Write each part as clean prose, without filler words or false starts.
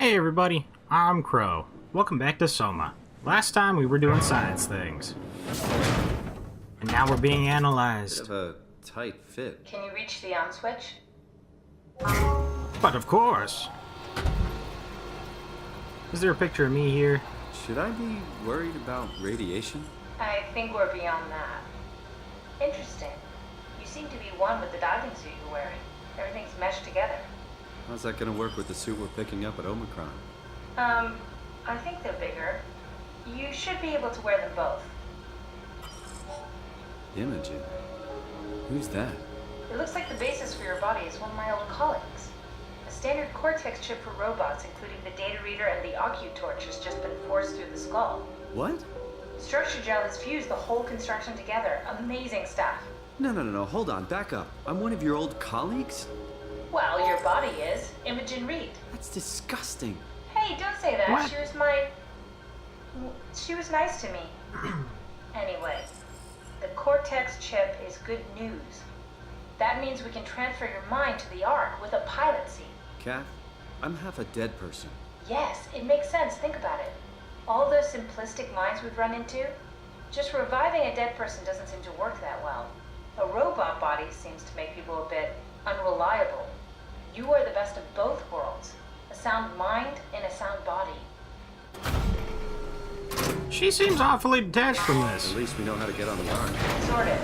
Hey everybody, I'm Crow. Welcome back to SOMA. Last time we were doing science things. And now we're being analyzed. Bit of a tight fit. Can you reach the on switch? But of course! Is there a picture of me here? Should I be worried about radiation? I think we're beyond that. Interesting. You seem to be one with the diving suit you're wearing. Everything's meshed together. How's that gonna work with the suit we're picking up at Omicron? I think they're bigger. You should be able to wear them both. Imogen? Who's that? It looks like the basis for your body is one of my old colleagues. A standard cortex chip for robots, including the data reader and the OcuTorch, has just been forced through the skull. What? Structure gel has fused the whole construction together. Amazing stuff. No, hold on, back up. I'm one of your old colleagues? Well, your body is. Imogen Reed. That's disgusting. Hey, don't say that. What? She was nice to me. Anyway, the Cortex chip is good news. That means we can transfer your mind to the Ark with a pilot seat. Kath, I'm half a dead person. Yes, it makes sense. Think about it. All those simplistic minds we've run into, just reviving a dead person doesn't seem to work that well. A robot body seems to make people a bit unreliable. You are the best of both worlds. A sound mind and a sound body. She seems awfully detached from this. At least we know how to get on the Ark. Sort of.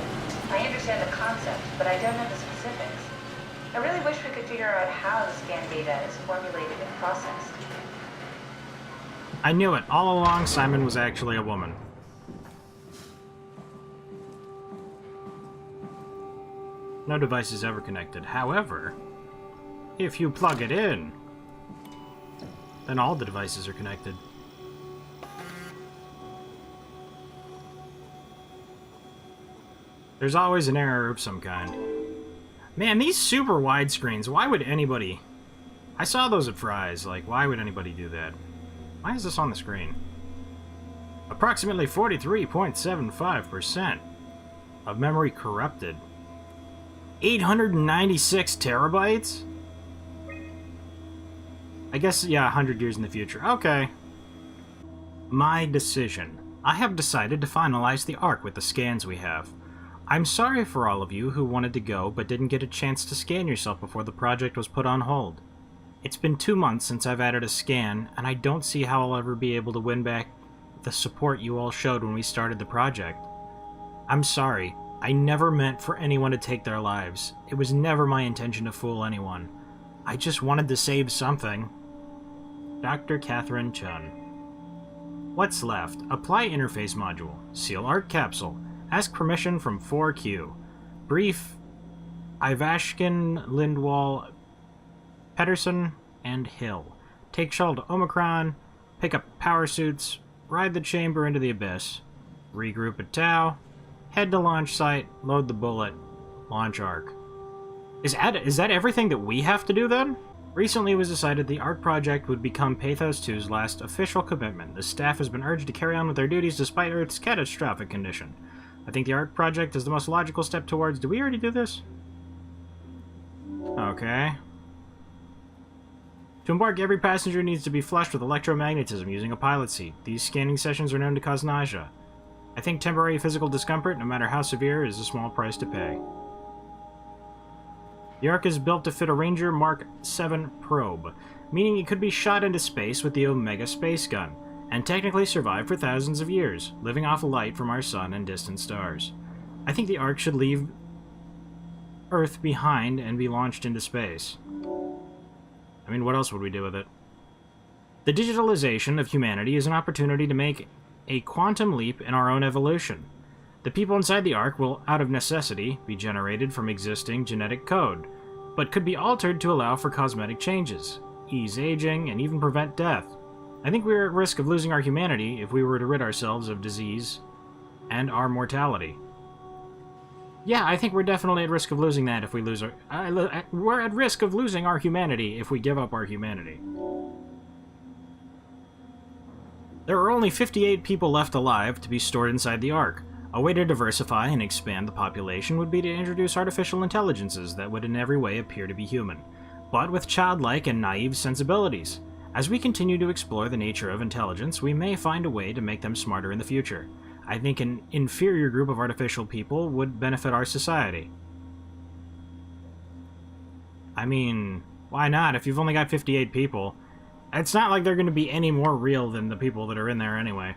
I understand the concept, but I don't know the specifics. I really wish we could figure out how the scan data is formulated and processed. I knew it. All along, Simon was actually a woman. No device is ever connected. However, if you plug it in, then all the devices are connected. There's always an error of some kind. Man, these super wide screens, why would anybody... I saw those at Fry's, like, why would anybody do that? Why is this on the screen? Approximately 43.75% of memory corrupted. 896 terabytes? I guess, yeah, 100 years in the future. Okay. My decision. I have decided to finalize the Ark with the scans we have. I'm sorry for all of you who wanted to go but didn't get a chance to scan yourself before the project was put on hold. It's been 2 months since I've added a scan, and I don't see how I'll ever be able to win back the support you all showed when we started the project. I'm sorry. I never meant for anyone to take their lives. It was never my intention to fool anyone. I just wanted to save something. Dr. Catherine Chun. What's left? Apply interface module. Seal Arc capsule. Ask permission from 4Q. Brief Ivashkin, Lindwall, Pedersen, and Hill. Take shuttle to Omicron. Pick up power suits. Ride the chamber into the abyss. Regroup at Tau. Head to launch site, load the bullet, launch Ark. Is that everything that we have to do then? Recently it was decided the Ark project would become Pathos 2's last official commitment. The staff has been urged to carry on with their duties despite Earth's catastrophic condition. I think the Ark project is the most logical step towards... Did we already do this? Okay. To embark, every passenger needs to be flushed with electromagnetism using a pilot seat. These scanning sessions are known to cause nausea. I think temporary physical discomfort, no matter how severe, is a small price to pay. The Ark is built to fit a Ranger Mark 7 probe, meaning it could be shot into space with the Omega space gun, and technically survive for thousands of years, living off light from our sun and distant stars. I think the Ark should leave Earth behind and be launched into space. I mean, what else would we do with it? The digitalization of humanity is an opportunity to make a quantum leap in our own evolution. The people inside the Ark will, out of necessity, be generated from existing genetic code, but could be altered to allow for cosmetic changes, ease aging, and even prevent death. I think we are at risk of losing our humanity if we were to rid ourselves of disease and our mortality. Yeah, I think we're definitely at risk of losing that if we lose our... we're at risk of losing our humanity if we give up our humanity. There are only 58 people left alive to be stored inside the Ark. A way to diversify and expand the population would be to introduce artificial intelligences that would in every way appear to be human, but with childlike and naive sensibilities. As we continue to explore the nature of intelligence, we may find a way to make them smarter in the future. I think an inferior group of artificial people would benefit our society. I mean, why not? If you've only got 58 people, it's not like they're going to be any more real than the people that are in there anyway.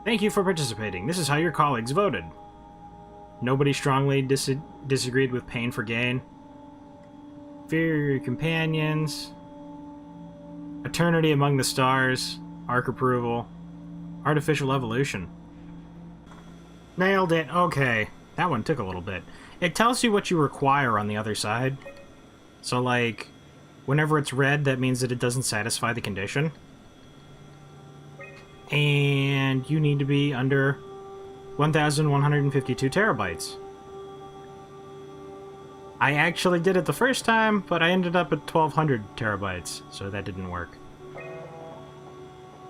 Thank you for participating. This is how your colleagues voted. Nobody strongly disagreed with pain for gain. Fear your companions. Eternity among the stars. Arc approval. Artificial evolution. Nailed it. Okay. That one took a little bit. It tells you what you require on the other side. So, like, whenever it's red, that means that it doesn't satisfy the condition. And you need to be under 1,152 terabytes. I actually did it the first time, but I ended up at 1,200 terabytes, so that didn't work.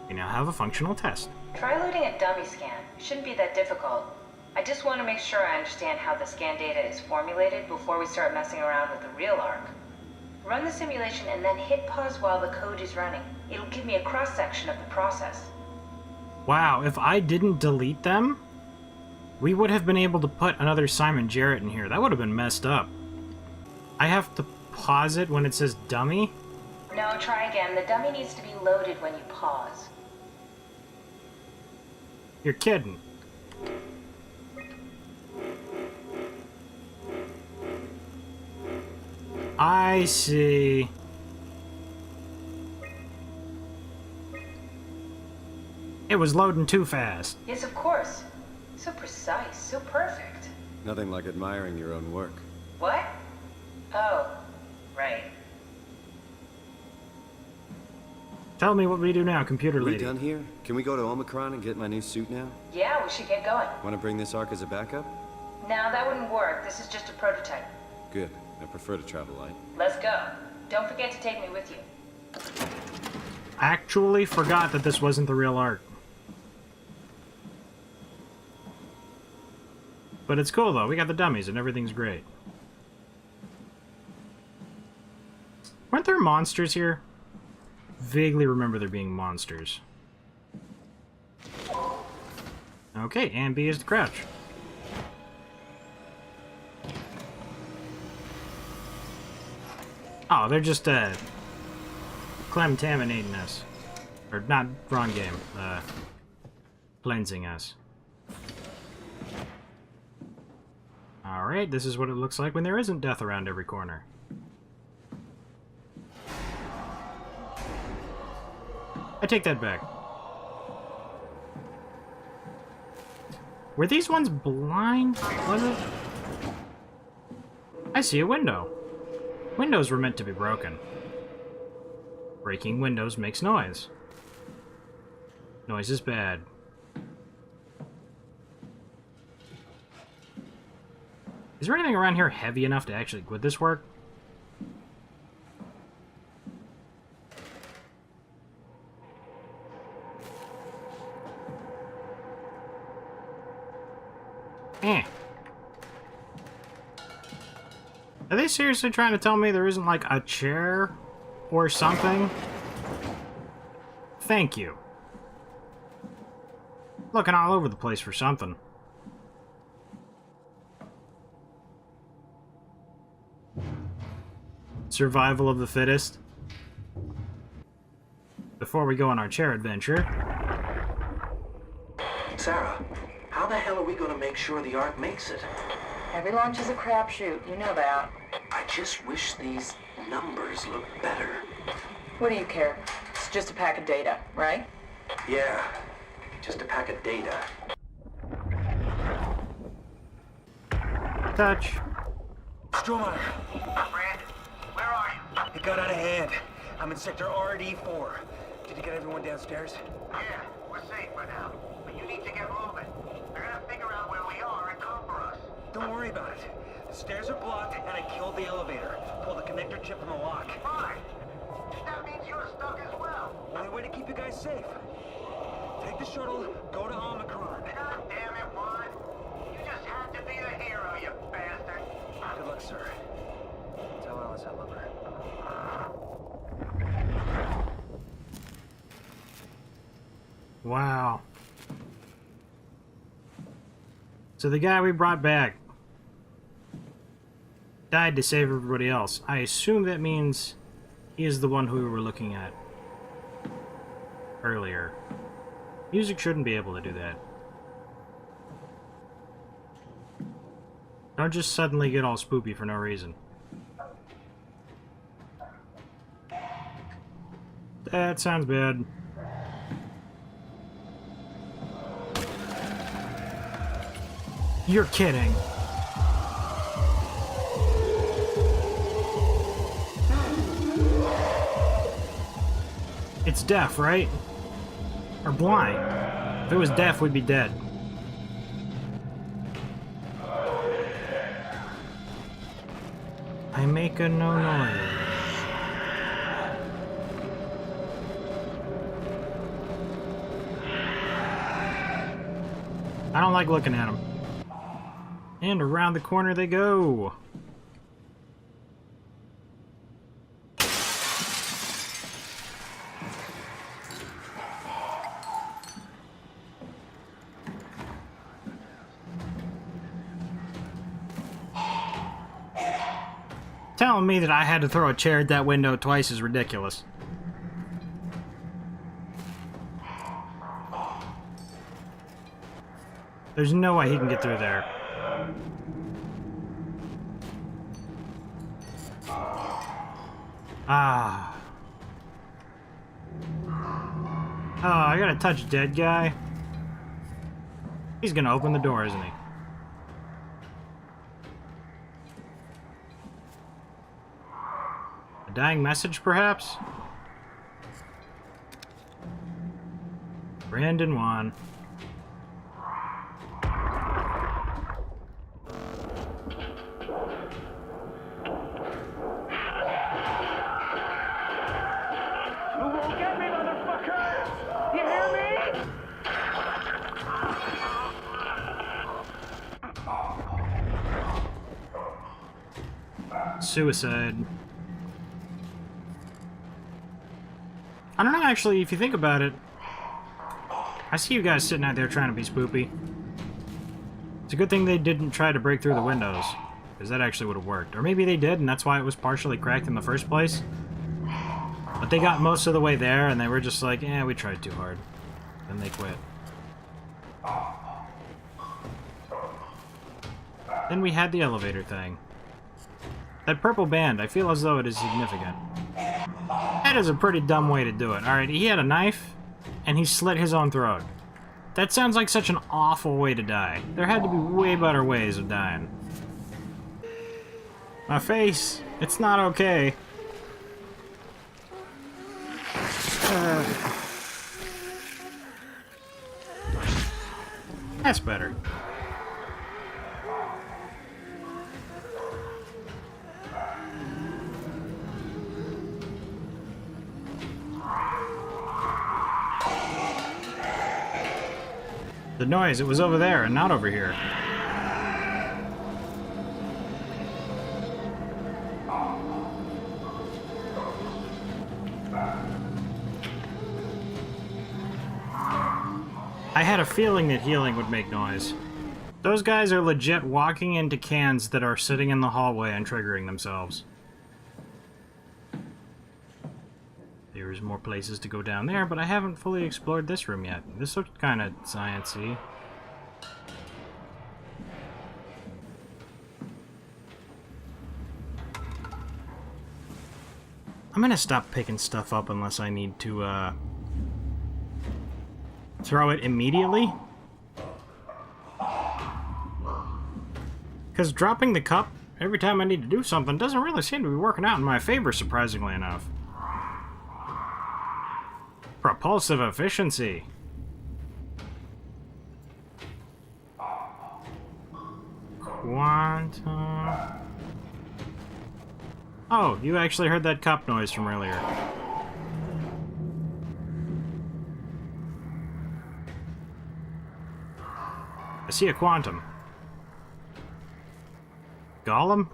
We now have a functional test. Try loading a dummy scan. Shouldn't be that difficult. I just want to make sure I understand how the scan data is formulated before we start messing around with the real ARC. Run the simulation and then hit pause while the code is running. It'll give me a cross-section of the process. Wow, if I didn't delete them, we would have been able to put another Simon Jarrett in here. That would have been messed up. I have to pause it when it says dummy? No, try again. The dummy needs to be loaded when you pause. You're kidding. I see. It was loading too fast. Yes, of course. So precise, so perfect. Nothing like admiring your own work. What? Oh, right. Tell me what we do now, computer Are we lady. done here? Can we go to Omicron and get my new suit now? Yeah, we should get going. Want to bring this arc as a backup? No, that wouldn't work. This is just a prototype. Good. I prefer to travel light. Let's go. Don't forget to take me with you. Actually forgot that this wasn't the real art. But it's cool though, we got the dummies and everything's great. Weren't there monsters here? Vaguely remember there being monsters. Okay, and B is the crouch. Oh, they're just, contaminating us. Or, not, wrong game. Cleansing us. Alright, this is what it looks like when there isn't death around every corner. I take that back. Were these ones blind? Was it? I see a window. Windows were meant to be broken. Breaking windows makes noise. Noise is bad. Is there anything around here heavy enough to actually... Would this work? Eh. Are they seriously trying to tell me there isn't, like, a chair or something? Thank you. Looking all over the place for something. Survival of the fittest. Before we go on our chair adventure... Sarah, how the hell are we gonna make sure the Ark makes it? Every launch is a crapshoot, you know that. I just wish these numbers looked better. What do you care? It's just a pack of data, right? Yeah, just a pack of data. Touch. Stromer! Brandon, where are you? It got out of hand. I'm in sector RD4. Did you get everyone downstairs? Yeah, we're safe for now. But you need to get moving. They're gonna figure out where we are and come for us. Don't worry about it. The stairs are blocked, and I killed the elevator. Pull the connector chip from the lock. Fine. That means you're stuck as well. Only way to keep you guys safe. Take the shuttle, go to Omicron. God damn it, Juan. You just had to be the hero, you bastard. Good luck, sir. Tell Alice boss, however. Wow. So the guy we brought back died to save everybody else. I assume that means he is the one who we were looking at earlier. Music shouldn't be able to do that. Don't just suddenly get all spoopy for no reason. That sounds bad. You're kidding. It's deaf, right? Or blind. If it was deaf, we'd be dead. I make a no noise. I don't like looking at them. And around the corner they go. Telling me that I had to throw a chair at that window twice is ridiculous. There's no way he can get through there. Ah. Oh, I gotta touch dead guy. He's gonna open the door, isn't he? A dying message, perhaps? Brandon won. You won't get me, motherfucker! You hear me? Suicide. I don't know, actually, if you think about it. I see you guys sitting out there trying to be spoopy. It's a good thing they didn't try to break through the windows, because that actually would have worked. Or maybe they did, and that's why it was partially cracked in the first place. But they got most of the way there, and they were just like, eh, we tried too hard. Then they quit. Then we had the elevator thing. That purple band, I feel as though it is significant. That is a pretty dumb way to do it. Alright, he had a knife, and he slit his own throat. That sounds like such an awful way to die. There had to be way better ways of dying. My face, it's not okay. That's better. The noise, it was over there and not over here. I had a feeling that healing would make noise. Those guys are legit walking into cans that are sitting in the hallway and triggering themselves. There's more places to go down there, but I haven't fully explored this room yet. This looks kind of science-y. I'm gonna stop picking stuff up unless I need to, throw it immediately. Because dropping the cup every time I need to do something doesn't really seem to be working out in my favor, surprisingly enough. Propulsive efficiency. Quantum. Oh, you actually heard that cup noise from earlier. I see a quantum. Golem?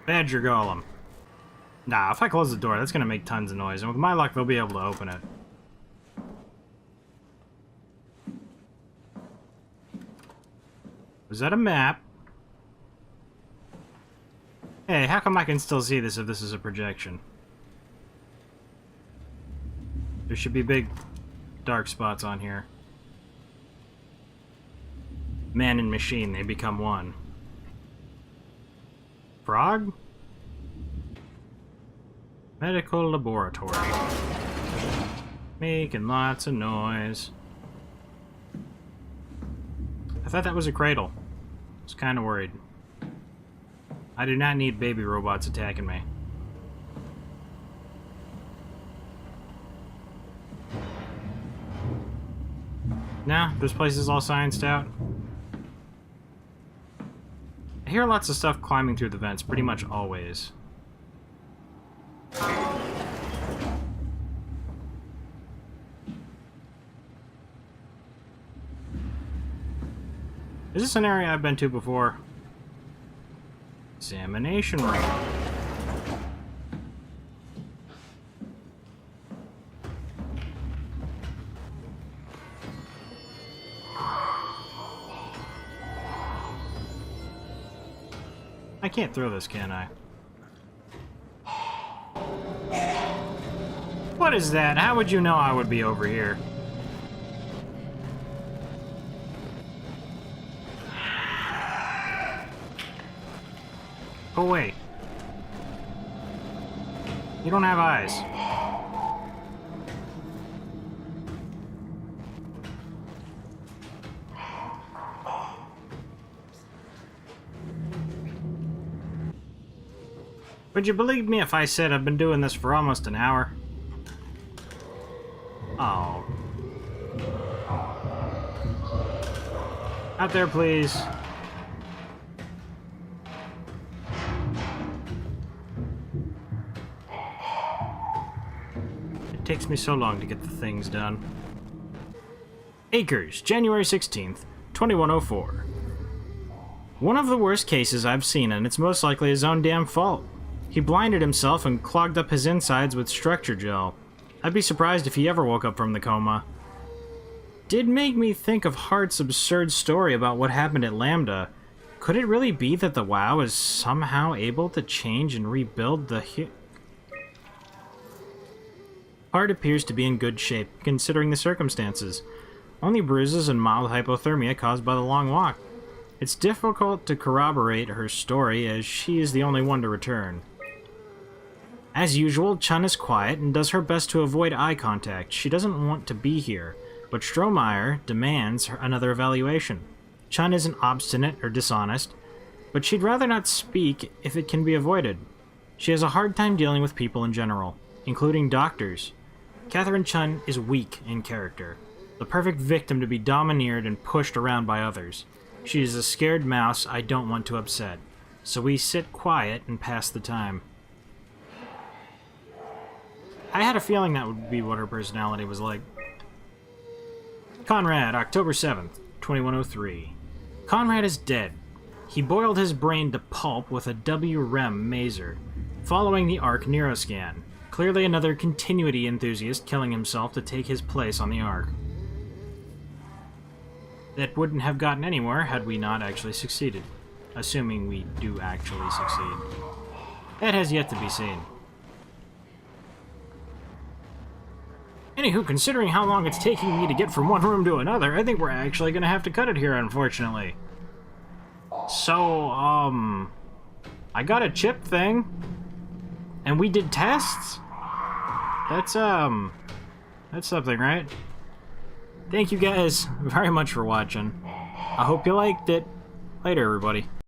Badger Golem. Nah, if I close the door, that's gonna make tons of noise, and with my luck, they'll be able to open it. Was that a map? Hey, how come I can still see this if this is a projection? There should be big dark spots on here. Man and machine, they become one. Frog? Medical laboratory. Making lots of noise. I thought that was a cradle. I was kind of worried. I do not need baby robots attacking me. Nah, this place is all scienced out. I hear lots of stuff climbing through the vents, pretty much always. Is this an area I've been to before? Examination room. I can't throw this, can I? What is that? How would you know I would be over here? Oh, wait. You don't have eyes. Would you believe me if I said I've been doing this for almost an hour? Oh. Out there, please. It takes me so long to get the things done. Acres, January 16th, 2104. One of the worst cases I've seen, and it's most likely his own damn fault. He blinded himself and clogged up his insides with structure gel. I'd be surprised if he ever woke up from the coma. Did make me think of Hart's absurd story about what happened at Lambda. Could it really be that the WoW is somehow able to change and rebuild the Hart appears to be in good shape, considering the circumstances. Only bruises and mild hypothermia caused by the long walk. It's difficult to corroborate her story, as she is the only one to return. As usual, Chun is quiet and does her best to avoid eye contact. She doesn't want to be here, but Strohmeyer demands another evaluation. Chun isn't obstinate or dishonest, but she'd rather not speak if it can be avoided. She has a hard time dealing with people in general, including doctors. Catherine Chun is weak in character, the perfect victim to be domineered and pushed around by others. She is a scared mouse I don't want to upset, so we sit quiet and pass the time. I had a feeling that would be what her personality was like. Conrad, October 7th, 2103. Conrad is dead. He boiled his brain to pulp with a WREM maser, following the Ark neuroscan. Clearly another continuity enthusiast killing himself to take his place on the Ark. That wouldn't have gotten anywhere had we not actually succeeded. Assuming we do actually succeed. That has yet to be seen. Anywho, considering how long it's taking me to get from one room to another, I think we're actually gonna have to cut it here, unfortunately. So, I got a chip thing, and we did tests? That's something, right? Thank you guys very much for watching. I hope you liked it. Later, everybody.